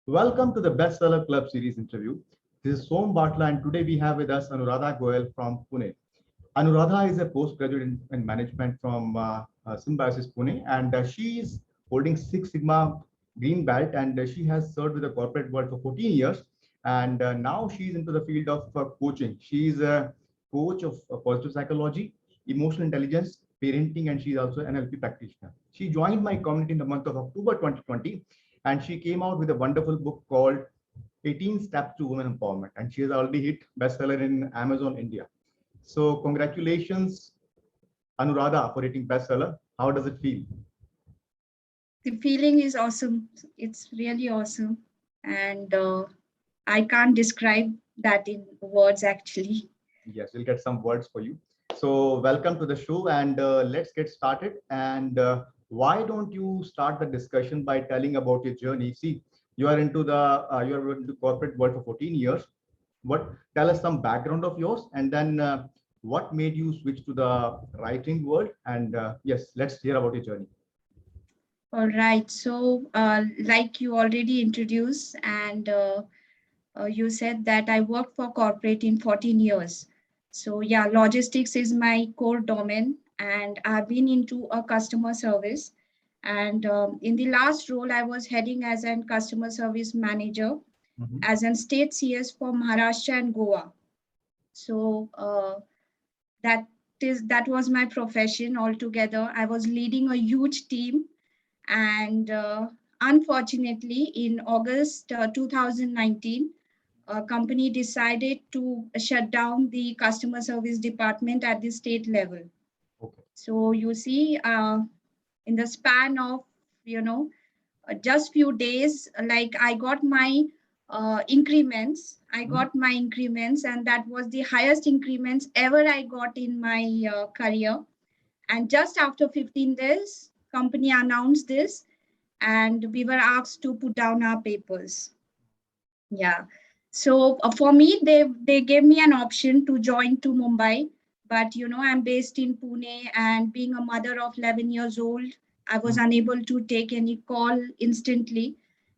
Welcome to the Bestseller Club series interview. This is Som Batla, and today we have with us Anuradha Goyal from Pune. Anuradha is a postgraduate in management from Symbiosis Pune, and she is holding Six Sigma Green Belt, and she has served with the corporate world for 14 years. And now she is into the field of coaching. She is a coach of positive psychology, emotional intelligence, parenting, and she is also an NLP practitioner. She joined my community in the month of October 2020, and she came out with a wonderful book called 18 Steps to Women Empowerment, and she has already hit bestseller in Amazon India. So congratulations, Anuradha, for hitting bestseller. How does it feel? The feeling is awesome. It's really awesome. And I can't describe that in words actually. Yes, we'll get some words for you. So welcome to the show, and let's get started. And why don't you start the discussion by telling about your journey? See, you are into corporate world for 14 years. What tell us some background of yours, and then what made you switch to the writing world? And yes, let's hear about your journey. All right. So, like you already introduced, and you said that I worked for corporate in 14 years. So, yeah, logistics is my core domain, and I've been into a customer service. And in the last role, I was heading as a customer service manager as an state CS for Maharashtra and Goa. So that was my profession altogether. I was leading a huge team, and unfortunately, in August 2019, a company decided to shut down the customer service department at the state level. Okay. So you see, in the span of just few days, like I got my increments. I got my increments, and that was the highest increments ever I got in my career. And just after 15 days, company announced this, and we were asked to put down our papers. Yeah. So for me, they gave me an option to join to Mumbai, but I'm based in Pune, and being a mother of 11 years old, I was unable to take any call instantly,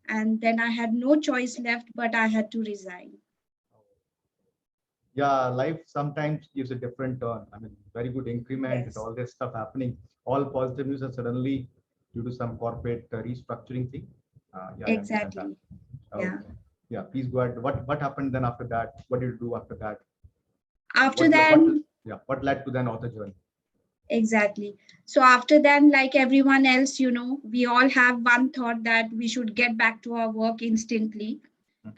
and then I had no choice left, but I had to resign. Yeah, life sometimes gives a different turn. I mean, very good increment and Yes, all this stuff happening. All positive news, and suddenly due to some corporate restructuring thing. Yeah, I understand that. exactly. Yeah. Okay. Yeah, please go ahead. What happened then after that? What did you do after that? After What le- that, what yeah, what led to then author journey? exactly. So after that, like everyone else, we all have one thought that we should get back to our work instantly.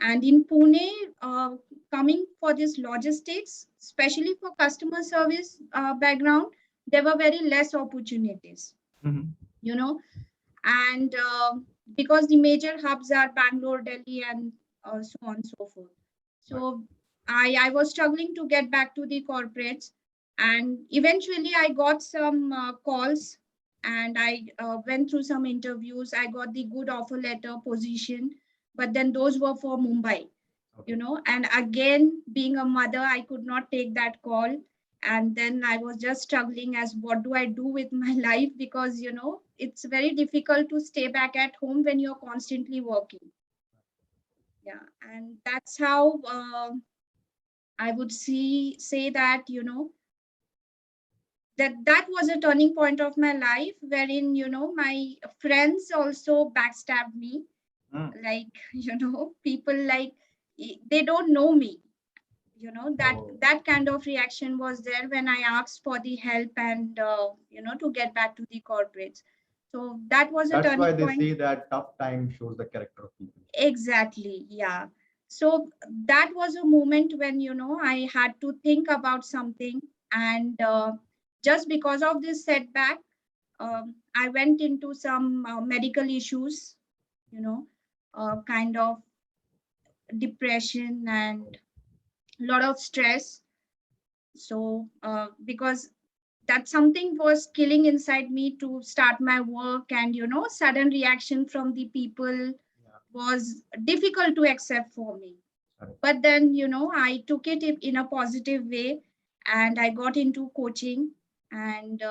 And in Pune, coming for this logistics, especially for customer service background, there were very less opportunities, Mm-hmm. you know, and because the major hubs are Bangalore, Delhi, and so on and so forth. Right. So I was struggling to get back to the corporates, and eventually I got some calls, and I went through some interviews. I got the good offer letter position, but then those were for Mumbai, Okay. and again, being a mother, I could not take that call. And then I was just struggling as what do I do with my life, because it's very difficult to stay back at home when you're constantly working. Yeah, and that's how I would say that that was a turning point of my life, wherein my friends also backstabbed me. Mm. Like people like they don't know me. That Oh, that kind of reaction was there when I asked for the help, and to get back to the corporates. So that was a that's why turning they point. say that tough time shows the character of people. Exactly, yeah. So that was a moment when I had to think about something, and just because of this setback, I went into some medical issues, you know kind of depression and a lot of stress. So because that something was killing inside me to start my work, and sudden reaction from the people Yeah. was difficult to accept for me. Correct. But then I took it in a positive way, and I got into coaching. And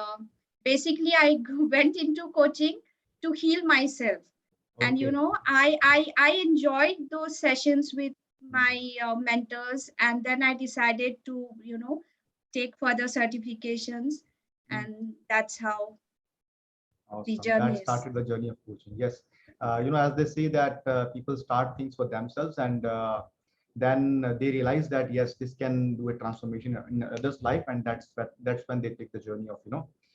basically I went into coaching to heal myself. And Okay. I enjoyed those sessions with my mentors, and then I decided to take further certifications, Mm. and that's how the Awesome. That journey is. started the journey of coaching. Yes. As they say that people start things for themselves and then they realize that, yes, this can do a transformation in others' life. And that's when they take the journey of,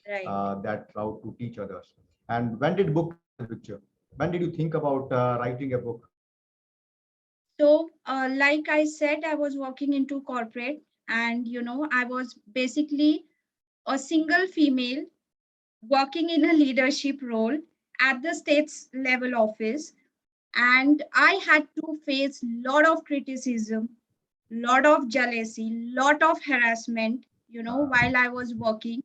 Right. that route to teach others. And when did book come into the picture? When did you think about writing a book? So like I said, I was working into corporate, and I was basically a single female working in a leadership role at the state's level office, and I had to face lot of criticism, lot of jealousy, lot of harassment, Uh, while I was working.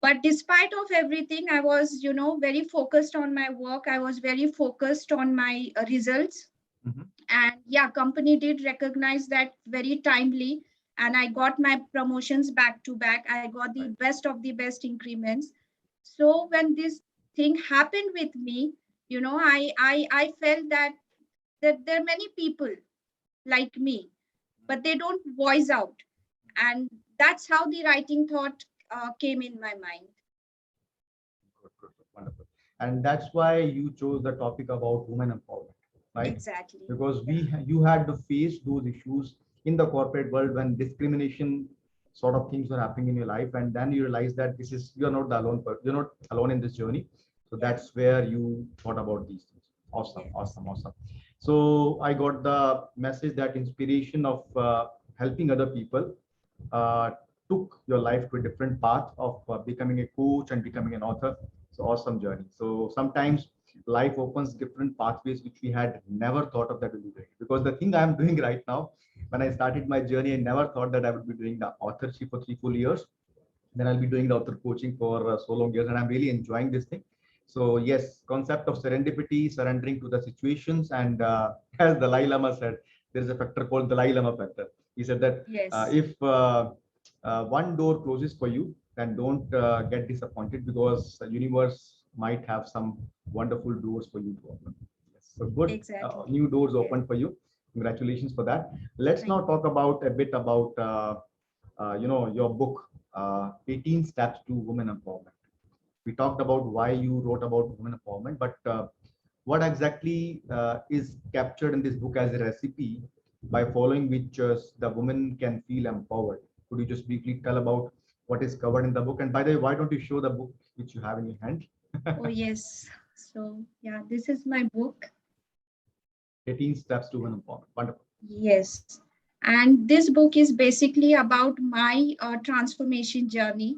But despite of everything, I was very focused on my work. I was very focused on my results. mhm. And yeah, company did recognize that very timely, and I got my promotions back to back. I got the Right. best of the best increments. So when this thing happened with me, I felt that there are many people like me, but they don't voice out. And that's how the writing thought came in my mind. Good, good, good. Wonderful. And that's why you chose the topic about women empowerment, right? Exactly. Because Yeah. you had to face those issues in the corporate world when discrimination sort of things were happening in your life, and then you realize that this is you're not the you're not alone in this journey. So Yeah. that's where you thought about these things. Awesome, Yes. awesome, awesome. So I got the message that inspiration of helping other people uh, took your life to a different path of becoming a coach and becoming an author. So awesome journey. So sometimes life opens different pathways which we had never thought of that we'll be doing. Because the thing I'm doing right now, when I started my journey, I never thought that I would be doing the authorship for 3 full years. Then I'll be doing the author coaching for so long years, and I'm really enjoying this thing. So yes, concept of serendipity, surrendering to the situations, and as Dalai Lama said, there is a factor called Dalai Lama factor. He said that Yes. if one door closes for you, then don't get disappointed because the universe might have some wonderful doors for you to open. Yes. So good, Exactly. new doors Yes. open for you. Congratulations for that. Let's Thank now talk about a bit about your book, 18 Steps to Women Empowerment. We talked about why you wrote about women empowerment, but what exactly is captured in this book as a recipe by following which the woman can feel empowered? Could you just briefly tell about what is covered in the book? And by the way, why don't you show the book which you have in your hand? Oh, yes. So, yeah, this is my book. 18 Steps to Women Empowerment. Wonderful. Yes. And this book is basically about my transformation journey.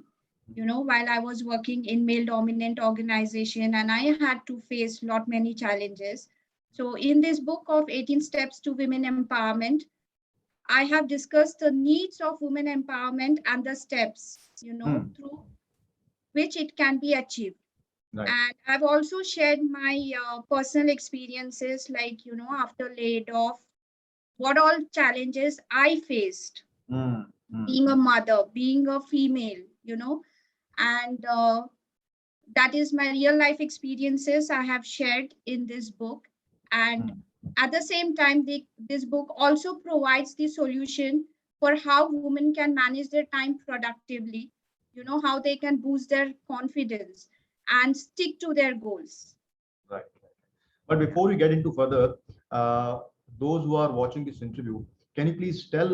While I was working in male dominant organization, and I had to face lot many challenges. So in this book of 18 Steps to Women Empowerment, I have discussed the needs of women empowerment and the steps, Hmm. through which it can be achieved. Right. And I've also shared my personal experiences, like after laid off, what all challenges I faced, Hmm. Hmm. being a Hmm. mother, being a female, and that is my real life experiences I have shared in this book. And Hmm. at the same time, this book also provides the solution for how women can manage their time productively, how they can boost their confidence and stick to their goals. Right. But Yeah. before we get into further, uh, those who are watching this interview, can you please tell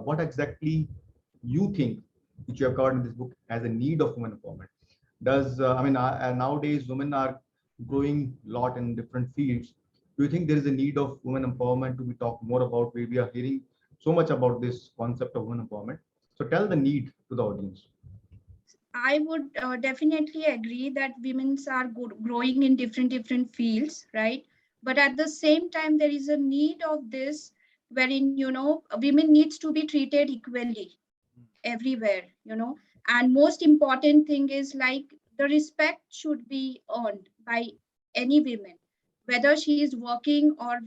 what exactly you think, which you have covered in this book, as a need of women empowerment? Nowadays women are growing a lot in different fields. Do you think there is a need of women empowerment to be talked more about? Where we are hearing so much about this concept of women empowerment. So tell the need to the audience. I would definitely agree that women's are growing in different fields, right? But at the same time, there is a need of this, wherein women needs to be treated equally everywhere, and most important thing is like the respect should be earned by any woman, whether she is working or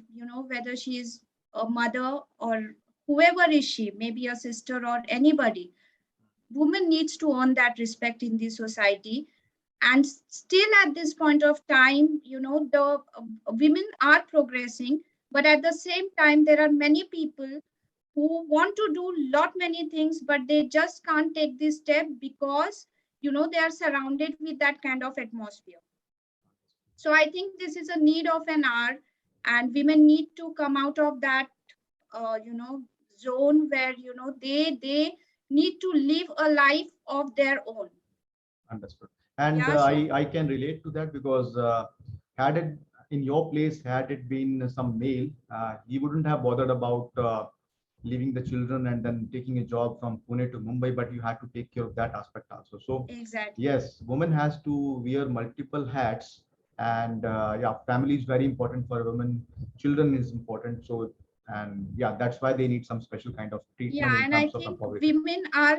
whether she is a mother or whoever is she, maybe a sister or anybody. Woman needs to earn that respect in the society. And still at this point of time, the women are progressing, but at the same time there are many people who want to do lot many things, but they just can't take this step because they are surrounded with that kind of atmosphere. So I think this is a need of an hour, and women need to come out of that zone where they need to live a life of their own. Understood. And Yeah, so I can relate to that because had it in your place, had it been some male, he wouldn't have bothered about leaving the children and then taking a job from Pune to Mumbai, but you had to take care of that aspect also. So exactly. yes, woman has to wear multiple hats, and yeah, family is very important for a woman. Children is important. So and yeah, that's why they need some special kind of treatment Yeah, in and I terms of think empowerment. women are,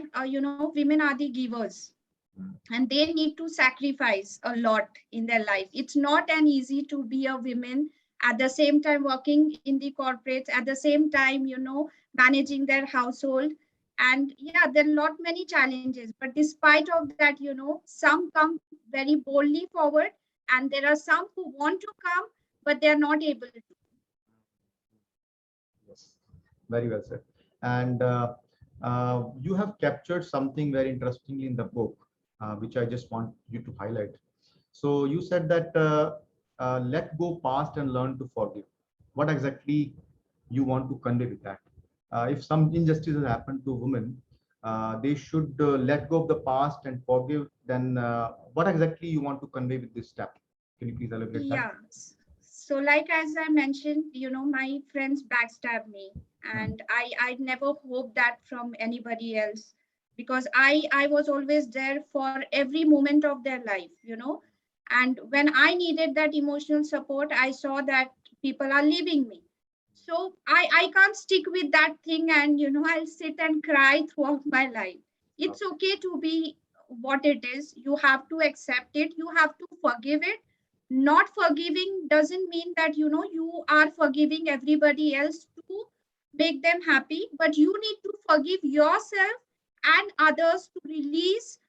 women are the givers, Mm. and they need to sacrifice a lot in their life. It's not an easy to be a woman at the same time working in the corporates, at the same time, managing their household. And yeah, there are lot many challenges, but despite of that, some come very boldly forward, and there are some who want to come, but they are not able to. Yes, very well said. And you have captured something very interestingly in the book, which I just want you to highlight. So you said that let go past and learn to forgive. What exactly you want to convey with that? If some injustices happen to women, they should let go of the past and forgive. Then what exactly you want to convey with this step? Can you please elaborate that? Yeah. So like as I mentioned, my friends backstab me, Hmm. and I never hoped that from anybody else, because I was always there for every moment of their life. And when I needed that emotional support, I saw that people are leaving me. So I can't stick with that thing, and I'll sit and cry throughout my life. It's Okay. okay to be what it is. You have to accept it. You have to forgive it. Not forgiving doesn't mean that you are forgiving everybody else to make them happy, but you need to forgive yourself and others to release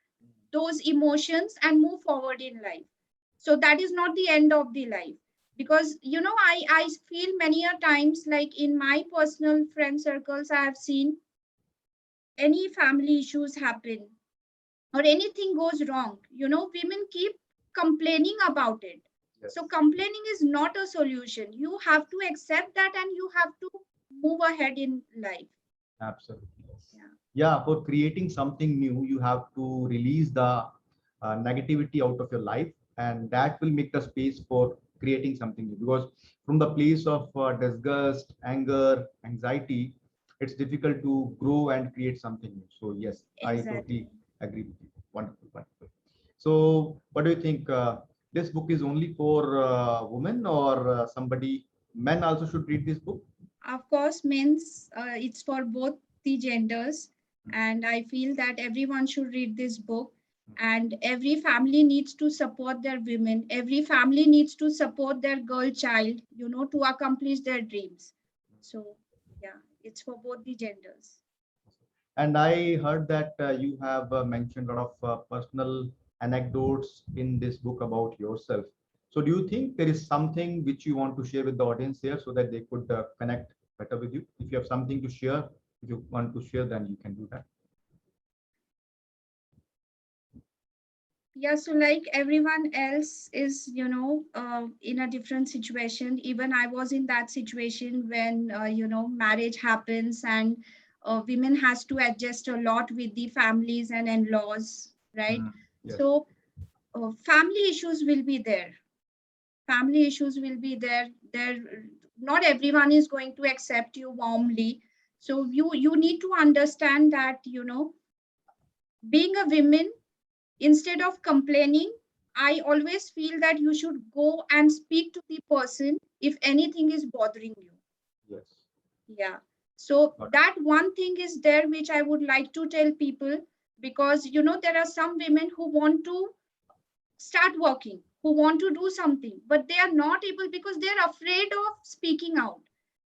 those emotions and move forward in life. So that is not the end of the life, because I feel many a times, like in my personal friend circles, I have seen any family issues happen or anything goes wrong, women keep complaining about it. Yes. So complaining is not a solution. You have to accept that, and you have to move ahead in life. Absolutely. Yes. Yeah, Yeah, for creating something new, you have to release the negativity out of your life, and that will make the space for creating something new. Because from the place of disgust, anger, anxiety, it's difficult to grow and create something new. So, yes, I exactly. totally agree with you. Wonderful, wonderful. So, what do you think? This book is only for women, or somebody, men also should read this book? Of course, means it's for both the genders, Hmm. and I feel that everyone should read this book. And every family needs to support their women. Every family needs to support their girl child, to accomplish their dreams. So, yeah, it's for both the genders. And I heard that you have mentioned a lot of personal anecdotes in this book about yourself. So, do you think there is something which you want to share with the audience here so that they could connect better with you? If you have something to share, if you want to share, then you can do that. Yeah, so like everyone else is, in a different situation. Even I was in that situation when, marriage happens, and women has to adjust a lot with the families and in-laws, right? Mm. Yes. So family issues will be there. Family issues will be there. Not everyone is going to accept you warmly. So you need to understand that, being a woman, instead of complaining, I always feel that you should go and speak to the person if anything is bothering you. Yes. Yeah. So Got that one thing is there which I would like to tell people, because there are some women who want to start working, who want to do something, but they are not able because they're afraid of speaking out.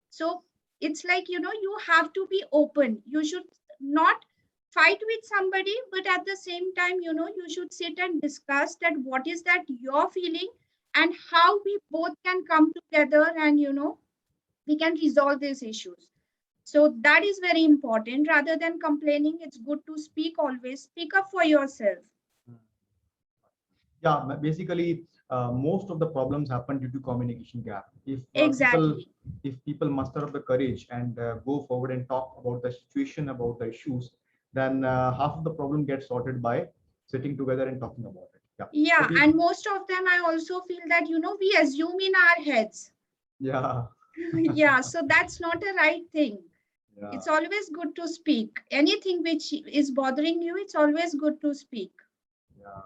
So it's like, you have to be open. You should not fight with somebody, but at the same time, you should sit and discuss that what is that you're feeling and how we both can come together and, we can resolve these issues. So that is very important. Rather than complaining, it's good to speak always. Speak up for yourself. Yeah, basically, most of the problems happen due to communication gap. If Exactly. people muster up the courage and go forward and talk about the situation, about the issues, then half of the problem gets sorted by sitting together and talking about it. Yeah. So Yeah. And most of them, I also feel that, we assume in our heads. yeah, Yeah. So that's not a right thing. yeah, It's always good to speak. Anything which is bothering you, it's always good to speak. yeah.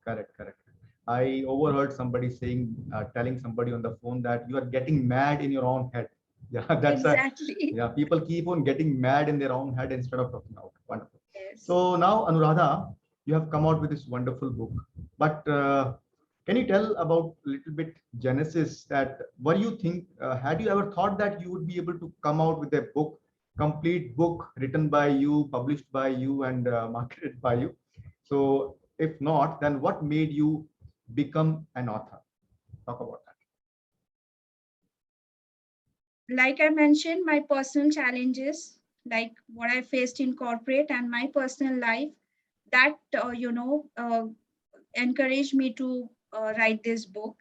Correct, correct. I overheard somebody saying, telling somebody on the phone that you are getting mad in your own head. Yeah, that's a, Exactly. yeah, people keep on getting mad in their own head instead of talking out. Wonderful. Yes. So now, Anuradha, you have come out with this wonderful book. But can you tell about a little bit Genesis that what do you think? Had you ever thought that you would be able to come out with a book, complete book written by you, published by you, and marketed by you? So if not, then what made you become an author? Talk about that. Like I mentioned, my personal challenges, like what I faced in corporate and my personal life, that, encouraged me to write this book.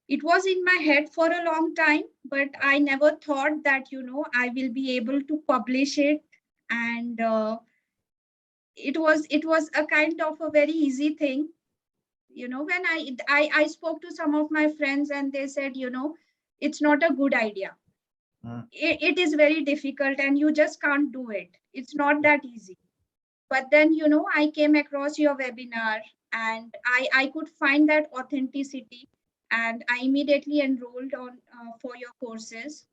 It was in my head for a long time, but I never thought that, I will be able to publish it. And it was a kind of a very easy thing. When I spoke to some of my friends and they said, it's not a good idea. Mm. It is very difficult and you just can't do it. It's not that easy. But then, I came across your webinar and I could find that authenticity, and I immediately enrolled on for your courses.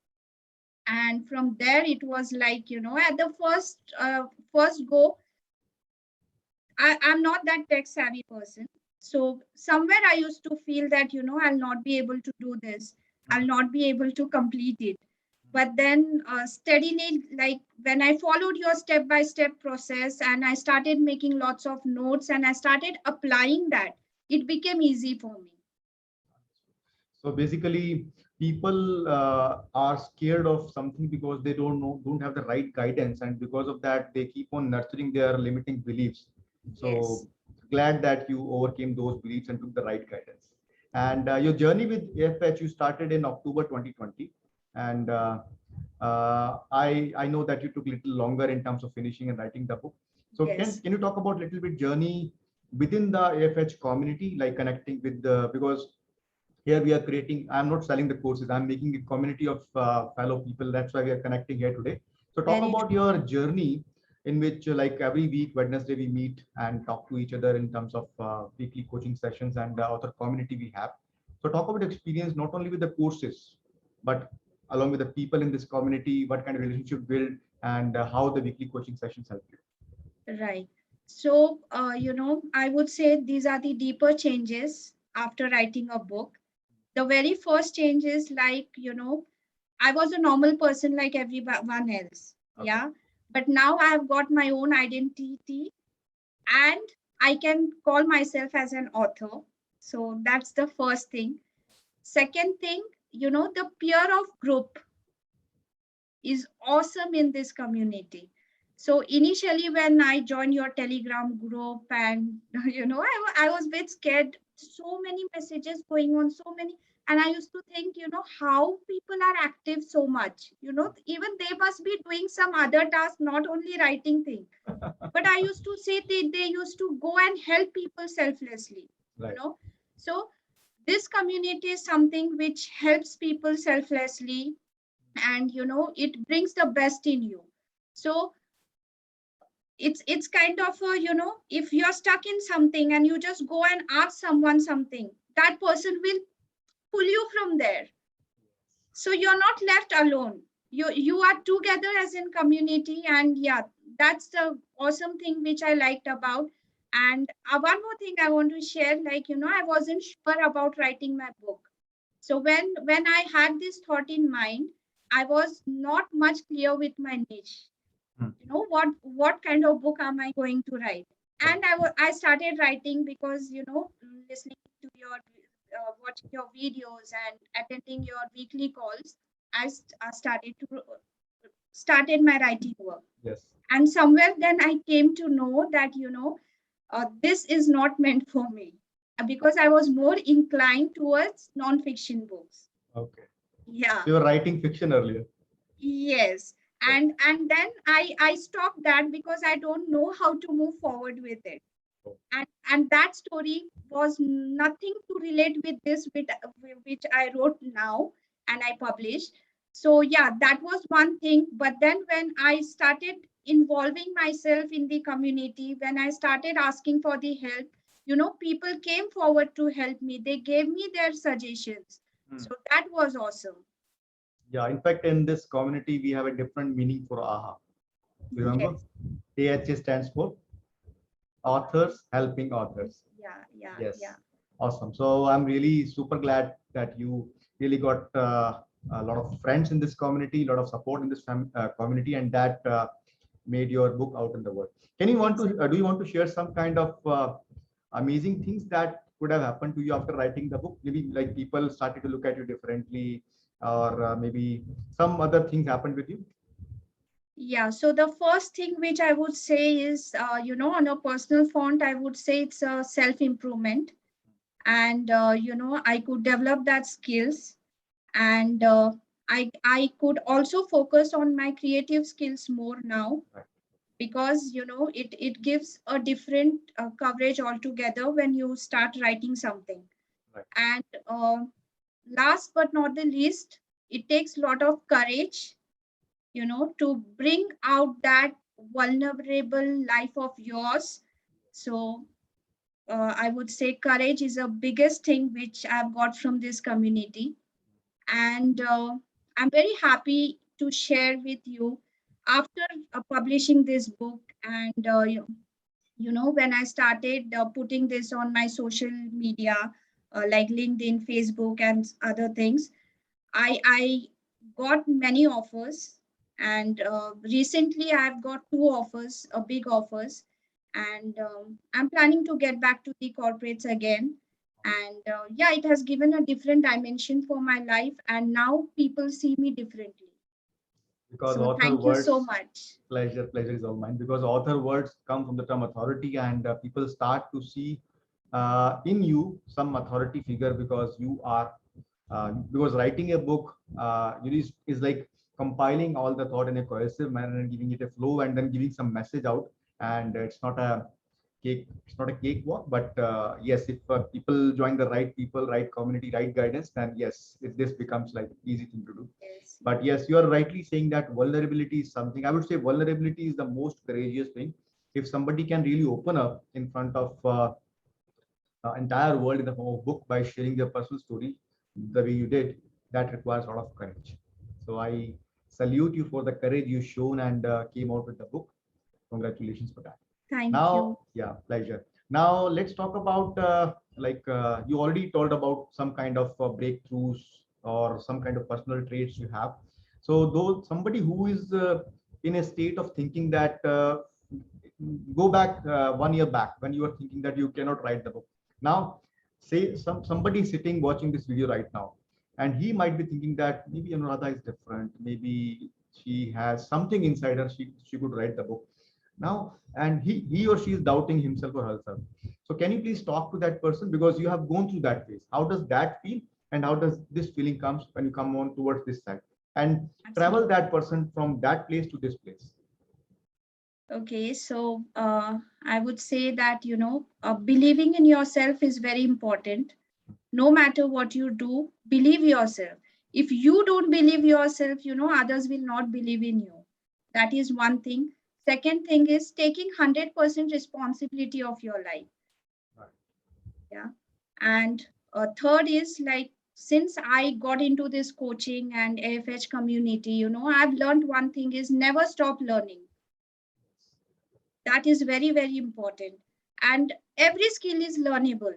And from there, it was like, at the first go, I'm not that tech savvy person. So somewhere I used to feel that, I'll not be able to do this. I'll not be able to complete it. But then steadily, like when I followed your step by step process and I started making lots of notes and I started applying that, it became easy for me. So basically, people are scared of something because they don't know, don't have the right guidance, and because of that, they keep on nurturing their limiting beliefs. Yes, So glad that you overcame those beliefs and took the right guidance. And your journey with AFH, you started in October 2020, and I know that you took a little longer in terms of finishing and writing the book. So yes, can you talk about a little bit journey within the AFH community, like connecting with the, because here we are creating, I'm not selling the courses, I'm making a community of fellow people. That's why we are connecting here today. So talk very about true. your journey in which like every week Wednesday we meet and talk to each other in terms of weekly coaching sessions and the author community we have. So talk about experience not only with the courses but along with the people in this community, what kind of relationship build, and how the weekly coaching sessions help you. Right. So, I would say these are the deeper changes after writing a book. The very first change is like, I was a normal person like everyone else. Okay. Yeah. But now I have got my own identity and I can call myself as an author. So that's the first thing. Second thing, the peer of group is awesome in this community. So initially, when I joined your Telegram group, and I was a bit scared. So many messages going on, so many, and I used to think, how people are active so much. Even they must be doing some other task, not only writing thing. But I used to say they used to go and help people selflessly. You Right. know, so this community is something which helps people selflessly, and it brings the best in you. So it's kind of a, if you're stuck in something and you just go and ask someone something, that person will pull you from there. So you're not left alone. You are together as in community. And yeah, that's the awesome thing which I liked about. And one more thing I want to share, like, I wasn't sure about writing my book. So when I had this thought in mind, I was not much clear with my niche. Hmm. What kind of book am I going to write? And I started writing because, listening to your watching your videos and attending your weekly calls, I started my writing work. Yes. And somewhere then I came to know that, this is not meant for me, because I was more inclined towards non-fiction books. Okay. Yeah. So you were writing fiction earlier. Yes. Okay. And then I stopped that because I don't know how to move forward with it. Oh. And that story was nothing to relate with this, which I wrote now and I published. So yeah, that was one thing. But then when I started involving myself in the community, when I started asking for the help, people came forward to help me. They gave me their suggestions. Hmm. So that was awesome. Yeah, in fact, in this community, we have a different meaning for AHA. You remember? Yes. AHA stands for Authors Helping Authors. Yeah, yeah, Yes, yeah. awesome. So I'm really super glad that you really got a lot of friends in this community, a lot of support in this community, and that made your book out in the world. Can you want to do you want to share some kind of amazing things that could have happened to you after writing the book? Maybe like people started to look at you differently, or maybe some other things happened with you. Yeah, so the first thing which I would say is, on a personal front, I would say it's a self-improvement. And, I could develop that skills. And I could also focus on my creative skills more now, Right. because, it gives a different coverage altogether when you start writing something. Right. And last but not the least, it takes a lot of courage, to bring out that vulnerable life of yours. So I would say courage is the biggest thing which I've got from this community. And I'm very happy to share with you after publishing this book. And, when I started putting this on my social media, like LinkedIn, Facebook, and other things, I got many offers, and recently I've got two offers, big offers, and I'm planning to get back to the corporates again. And yeah, it has given a different dimension for my life, and now people see me differently. Because So author thank you so words, much. pleasure is all mine. Because author words come from the term authority, and people start to see in you some authority figure because you are because writing a book is like compiling all the thought in a cohesive manner and giving it a flow and then giving some message out. And it's not a cakewalk, but yes, if people join the right people, right community, right guidance, then yes, this becomes like easy thing to do. Yes. But yes, you are rightly saying that vulnerability is something. I would say vulnerability is the most courageous thing. If somebody can really open up in front of entire world in the form of book by sharing their personal story the way you did, that requires a lot of courage. So I salute you for the courage you shown and came out with the book. Congratulations for that. Thank you. Now, yeah, pleasure. Now let's talk about you already told about some kind of breakthroughs or some kind of personal traits you have. So though somebody who is in a state of thinking that go back 1 year back when you were thinking that you cannot write the book. Now, say somebody sitting watching this video right now, and he might be thinking that maybe Anuradha is different. Maybe she has something inside her. She could write the book now, and he or she is doubting himself or herself. So can you please talk to that person because you have gone through that phase? How does that feel, and how does this feeling comes when you come on towards this side and travel Absolutely. that person from that place to this place? Okay, so I would say that, believing in yourself is very important. No matter what you do, believe yourself. If you don't believe yourself, others will not believe in you. That is one thing. Second thing is taking 100% responsibility of your life. Right. Yeah. And third is like, since I got into this coaching and AFH community, I've learned one thing is never stop learning. That is very, very important. And every skill is learnable.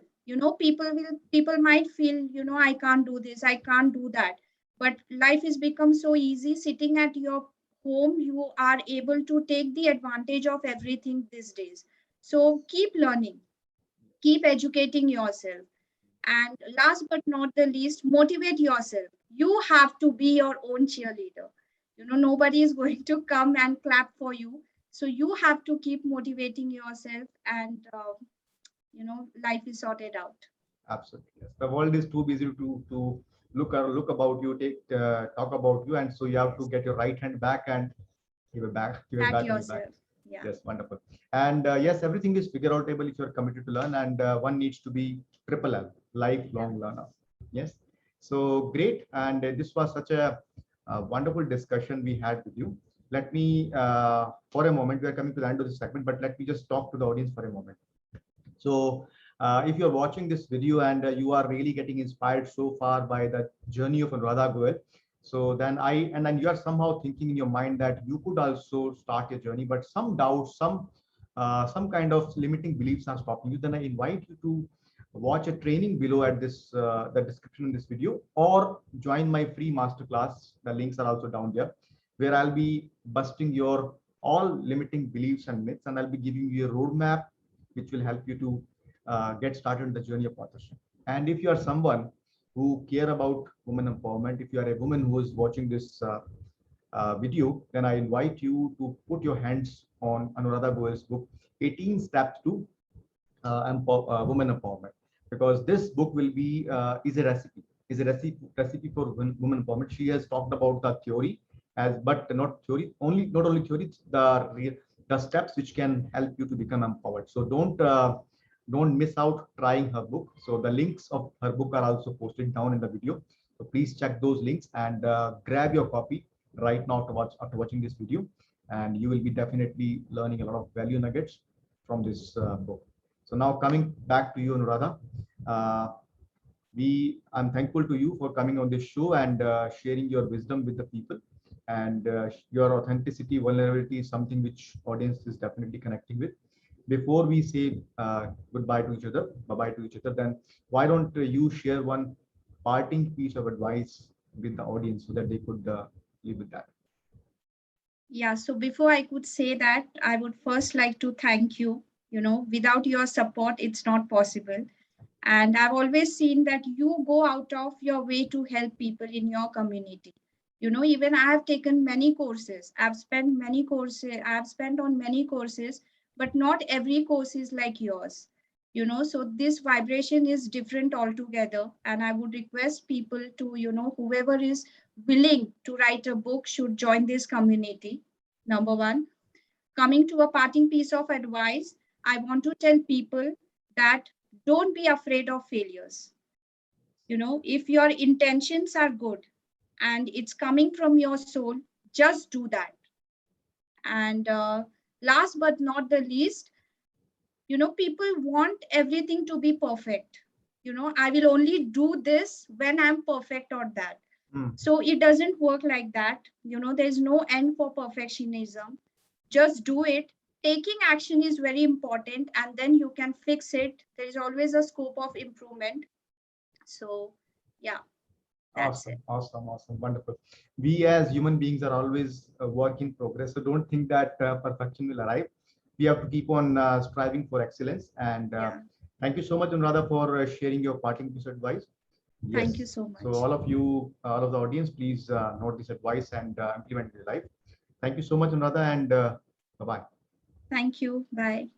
People might feel, I can't do this, I can't do that. But life has become so easy sitting at your home, you are able to take the advantage of everything these days. So keep learning, keep educating yourself. And last but not the least, motivate yourself. You have to be your own cheerleader. Nobody is going to come and clap for you. So you have to keep motivating yourself, and life is sorted out. Absolutely. Yes. The world is too busy to look about you, talk about you, and so you have to get your right hand back and give it Back back on your back. yourself. Yeah. Yes, wonderful. And yes, everything is figure outable if you're committed to learn, and one needs to be triple L, lifelong learner. Yes. So great. And this was such a wonderful discussion we had with you. Let me, for a moment, we are coming to the end of the segment, but let me just talk to the audience for a moment. So if you're watching this video and you are really getting inspired so far by the journey of Anuradha Goel, so then you are somehow thinking in your mind that you could also start your journey, but some doubts, some kind of limiting beliefs are stopping you, then I invite you to watch a training below at this the description in this video, or join my free masterclass. The links are also down there, where I'll be busting your all limiting beliefs and myths, and I'll be giving you a roadmap which will help you to get started in the journey of authorship. And if you are someone who care about women empowerment, if you are a woman who is watching this video, then I invite you to put your hands on Anuradha Goel's book, 18 Steps to Women Empowerment, because this book will be is a recipe for women empowerment. She has talked about the theory, but not only theory, the steps which can help you to become empowered. So don't miss out trying her book. So the links of her book are also posted down in the video. So please check those links and grab your copy right now after watching this video, and you will be definitely learning a lot of value nuggets from this book. So now coming back to you, Anuradha, I'm thankful to you for coming on this show and sharing your wisdom with the people. And your authenticity, vulnerability is something which audience is definitely connecting with. Before we say goodbye to each other, bye-bye to each other, then why don't you share one parting piece of advice with the audience so that they could live with that? Yeah, so before I could say that, I would first like to thank you. Without your support, it's not possible. And I've always seen that you go out of your way to help people in your community. Even I have taken many courses. I've spent on many courses, but not every course is like yours. So this vibration is different altogether. And I would request people to, whoever is willing to write a book should join this community. Number one. Coming to a parting piece of advice, I want to tell people that don't be afraid of failures. If your intentions are good and it's coming from your soul, just do that. And last but not the least, people want everything to be perfect. I will only do this when I'm perfect or that. So it doesn't work like that. There's no end for perfectionism. Just do it. Taking action is very important, and then you can fix it. There is always a scope of improvement. So yeah, that's it. Awesome, wonderful. We as human beings are always a work in progress, so don't think that perfection will arrive. We have to keep on striving for excellence. And thank you so much, Anuradha, for sharing your parting piece of advice. Yes. Thank you so much. So all of you, all of the audience, please note this advice and implement it in your life. Thank you so much, Anuradha, and bye-bye. Thank you. Bye.